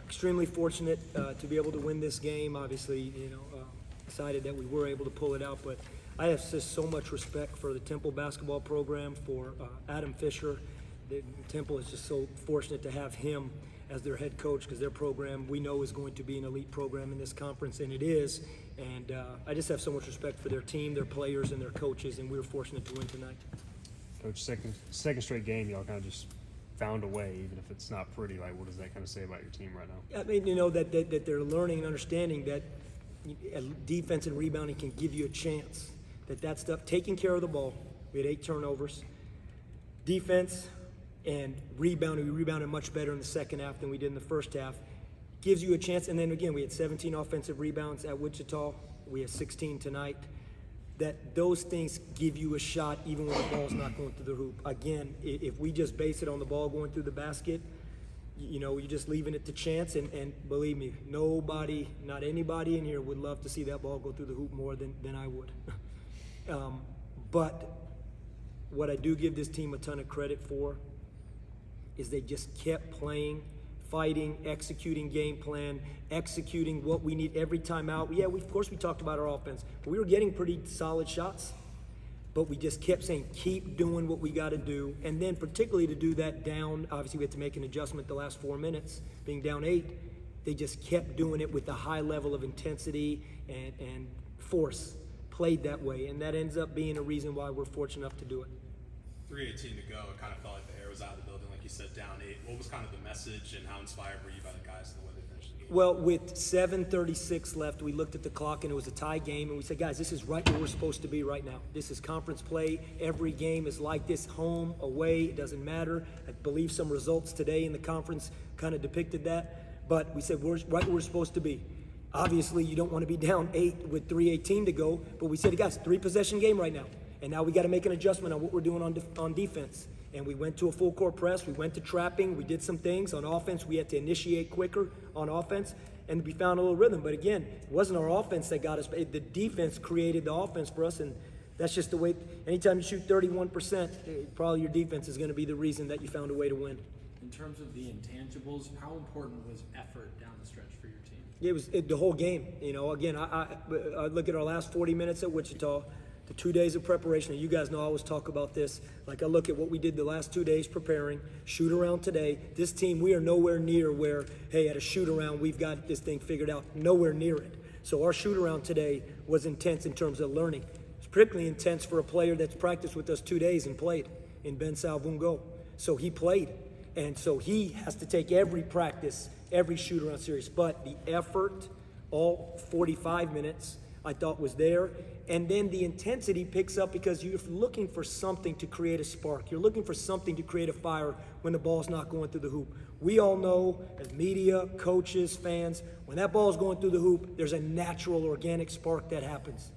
extremely fortunate to be able to win this game. Obviously, excited that we were able to pull it out, but I have just so much respect for the Temple basketball program, for Adam Fisher. Temple is just so fortunate to have him as their head coach, because their program we know is going to be an elite program in this conference, and it is. And I just have so much respect for their team, their players, and their coaches, and we were fortunate to win tonight. Coach, second straight game, y'all kind of just found a way, even if it's not pretty. Like, what does that kind of say about your team right now? I mean, that they're learning and understanding that defense and rebounding can give you a chance. That stuff, taking care of the ball, we had 8 turnovers. Defense and rebounding, we rebounded much better in the second half than we did in the first half. Gives you a chance, and then again, we had 17 offensive rebounds at Wichita. We have 16 tonight. That those things give you a shot even when the ball's not going through the hoop. Again, if we just base it on the ball going through the basket, you're just leaving it to chance, and believe me, nobody, not anybody in here would love to see that ball go through the hoop more than I would. But what I do give this team a ton of credit for is they just kept playing, fighting, executing game plan, executing what we need every time out. Yeah, of course we talked about our offense, but we were getting pretty solid shots. But we just kept saying, keep doing what we got to do. And then particularly to do that down, obviously we had to make an adjustment the last 4 minutes, being down 8. They just kept doing it with a high level of intensity and force, played that way. And that ends up being a reason why we're fortunate enough to do it. 3:18 to go, it kind of felt like the air was out of the building, like you said, down 8. What was kind of the message, and how inspired were you by the guys and the way they finished the game? Well, with 7:36 left, we looked at the clock, and it was a tie game, and we said, guys, this is right where we're supposed to be right now. This is conference play. Every game is like this, home, away, it doesn't matter. I believe some results today in the conference kind of depicted that, but we said we're right where we're supposed to be. Obviously, you don't want to be down 8 with 3:18 to go, but we said, guys, 3-possession game right now. And now we got to make an adjustment on what we're doing on defense. And we went to a full court press. We went to trapping. We did some things on offense. We had to initiate quicker on offense, and we found a little rhythm. But again, it wasn't our offense that got us. The defense created the offense for us, and that's just the way. Anytime you shoot 31%, probably your defense is going to be the reason that you found a way to win. In terms of the intangibles, how important was effort down the stretch for your team? It was the whole game. Again, I look at our last 40 minutes at Wichita. The 2 days of preparation, and you guys know I always talk about this. Like, I look at what we did the last 2 days preparing, shoot around today. This team, we are nowhere near where, hey, at a shoot around, we've got this thing figured out. Nowhere near it. So our shoot around today was intense in terms of learning. It's particularly intense for a player that's practiced with us 2 days and played in Ben Salvungo. So he played. And so he has to take every practice, every shoot around serious. But the effort, all 45 minutes, I thought was there. And then the intensity picks up because you're looking for something to create a spark. You're looking for something to create a fire when the ball's not going through the hoop. We all know, as media, coaches, fans, when that ball's going through the hoop, there's a natural, organic spark that happens.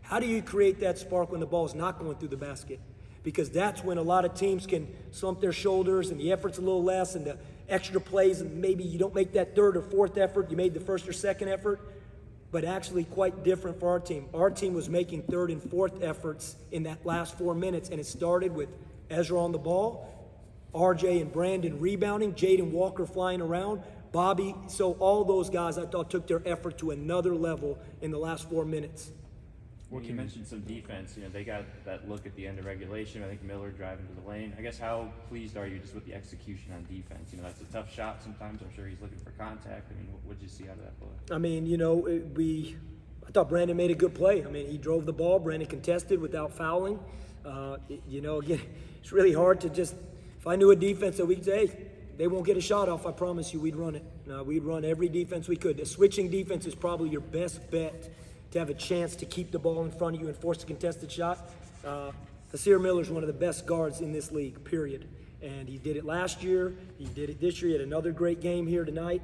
How do you create that spark when the ball's not going through the basket? Because that's when a lot of teams can slump their shoulders and the effort's a little less and the extra plays, and maybe you don't make that third or fourth effort, you made the first or second effort. But actually quite different for our team. Our team was making third and fourth efforts in that last 4 minutes, and it started with Ezra on the ball, RJ and Brandon rebounding, Jaden Walker flying around, Bobby. So all those guys, I thought, took their effort to another level in the last 4 minutes. Well, you mentioned some defense. They got that look at the end of regulation. I think Miller driving to the lane. I guess how pleased are you just with the execution on defense? That's a tough shot sometimes. I'm sure he's looking for contact. What did you see out of that play? I thought Brandon made a good play. He drove the ball. Brandon contested without fouling. Again, it's really hard to just, if I knew a defense that we could say, hey, they won't get a shot off, I promise you, we'd run it. We'd run every defense we could. The switching defense is probably your best bet to have a chance to keep the ball in front of you and force a contested shot. Hasir Miller is one of the best guards in this league, period. And he did it last year. He did it this year. He had another great game here tonight.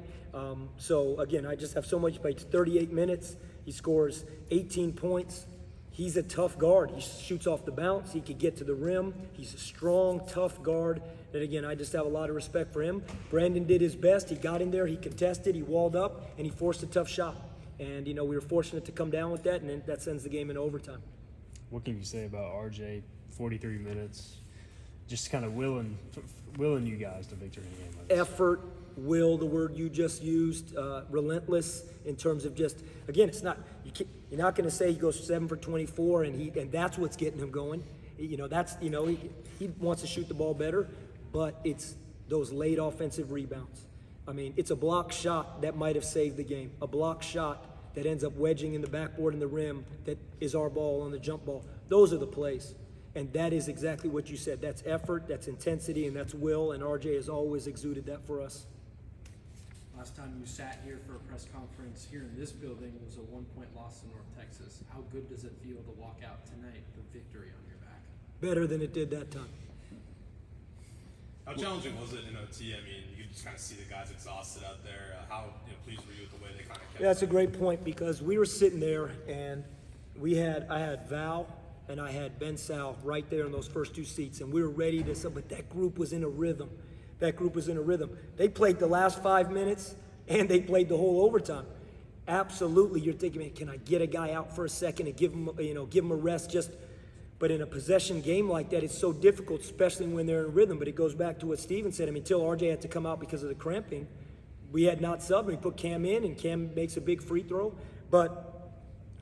So, again, I just have so much. He played 38 minutes. He scores 18 points. He's a tough guard. He shoots off the bounce. He could get to the rim. He's a strong, tough guard. And, again, I just have a lot of respect for him. Brandon did his best. He got in there. He contested. He walled up, and he forced a tough shot. And, we were fortunate to come down with that, and then that sends the game in overtime. What can you say about RJ, 43 minutes, just kind of willing you guys to victory in the game? Effort, will, the word you just used, relentless in terms of just, again, it's not, you're not going to say he goes 7 for 24 and that's what's getting him going. You know, that's, you know, he wants to shoot the ball better, but it's those late offensive rebounds. I mean, it's a block shot that might have saved the game. A block shot that ends up wedging in the backboard and the rim that is our ball on the jump ball. Those are the plays. And that is exactly what you said. That's effort, that's intensity, and that's will, and RJ has always exuded that for us. Last time you sat here for a press conference here in this building was a 1-point loss to North Texas. How good does it feel to walk out tonight with victory on your back? Better than it did that time. How challenging was it in OT? I mean, you could just kind of see the guys exhausted out there. How pleased were you with the way they kind of kept? Yeah, that's a great point because we were sitting there and I had Val and I had Ben Sal right there in those first two seats, and we were ready to. But that group was in a rhythm. That group was in a rhythm. They played the last 5 minutes and they played the whole overtime. Absolutely, you're thinking, man, can I get a guy out for a second and give him a rest? But in a possession game like that, it's so difficult, especially when they're in rhythm. But it goes back to what Steven said. I mean, until RJ had to come out because of the cramping, we had not subbed. We put Cam in, and Cam makes a big free throw. But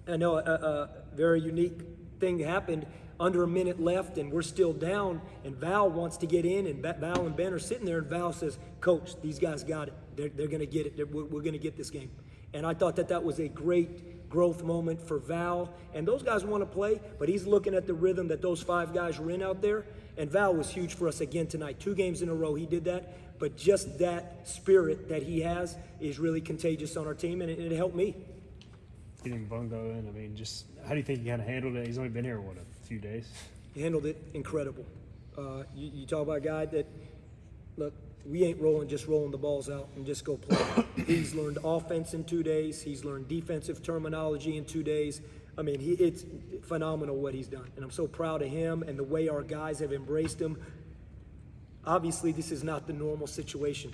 I know a very unique thing happened. Under a minute left, and we're still down, and Val wants to get in, and Val and Ben are sitting there, and Val says, Coach, these guys got it. They're going to get it. We're going to get this game. And I thought that was a great growth moment for Val. And those guys want to play, but he's looking at the rhythm that those 5 guys were in out there. And Val was huge for us again tonight. 2 games in a row he did that. But just that spirit that he has is really contagious on our team, and it helped me. Getting Bungo in, I mean, just how do you think he kind of handled it? He's only been here, what, a few days? He handled it incredible. You talk about a guy that, look, we ain't just rolling the balls out and just go play. He's learned offense in 2 days. He's learned defensive terminology in 2 days. I mean, it's phenomenal what he's done. And I'm so proud of him and the way our guys have embraced him. Obviously, this is not the normal situation.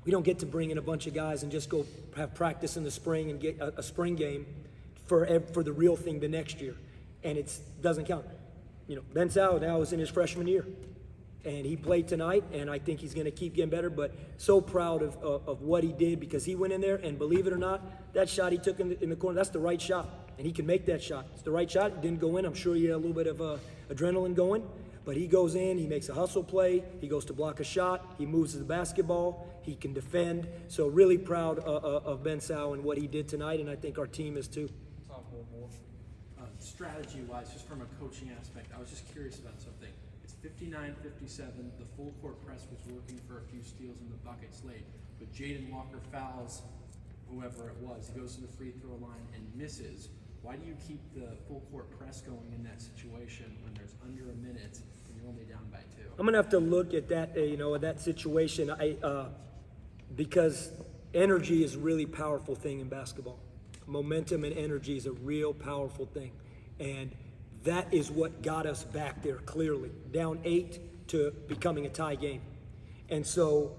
We don't get to bring in a bunch of guys and just go have practice in the spring and get a spring game for the real thing the next year. And it doesn't count. You know, Ben Sal now is in his freshman year. And he played tonight, and I think he's going to keep getting better. But so proud of what he did because he went in there, and believe it or not, that shot he took in the corner, that's the right shot. And he can make that shot. It's the right shot. It didn't go in. I'm sure he had a little bit of adrenaline going. But he goes in, he makes a hustle play, he goes to block a shot, he moves the basketball, he can defend. So really proud of Ben Sal and what he did tonight, and I think our team is too. Strategy-wise, just from a coaching aspect, I was just curious about something. It's 59-57. The full court press was working for a few steals in the buckets late, but Jaden Walker fouls whoever it was. He goes to the free throw line and misses. Why do you keep the full court press going in that situation when there's under a minute and you're only down by 2? I'm gonna have to look at that, that situation. Because energy is a really powerful thing in basketball. Momentum and energy is a real powerful thing, and that is what got us back there clearly, down 8 to becoming a tie game. And so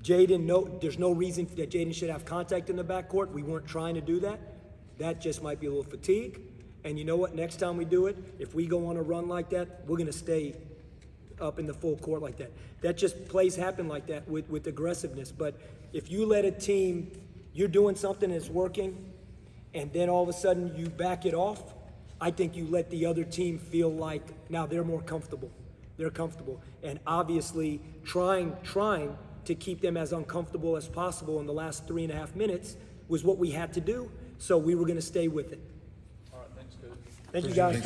there's no reason that Jaden should have contact in the backcourt. We weren't trying to do that. That just might be a little fatigue. And you know what? Next time we do it, if we go on a run like that, we're going to stay up in the full court like that. That just plays happen like that with aggressiveness. But if you let a team, you're doing something that's working, and then all of a sudden you back it off, I think you let the other team feel like now they're more comfortable. They're comfortable. And obviously trying to keep them as uncomfortable as possible in the last 3.5 minutes was what we had to do. So we were going to stay with it. All right, thanks, Coach. Thank you, guys.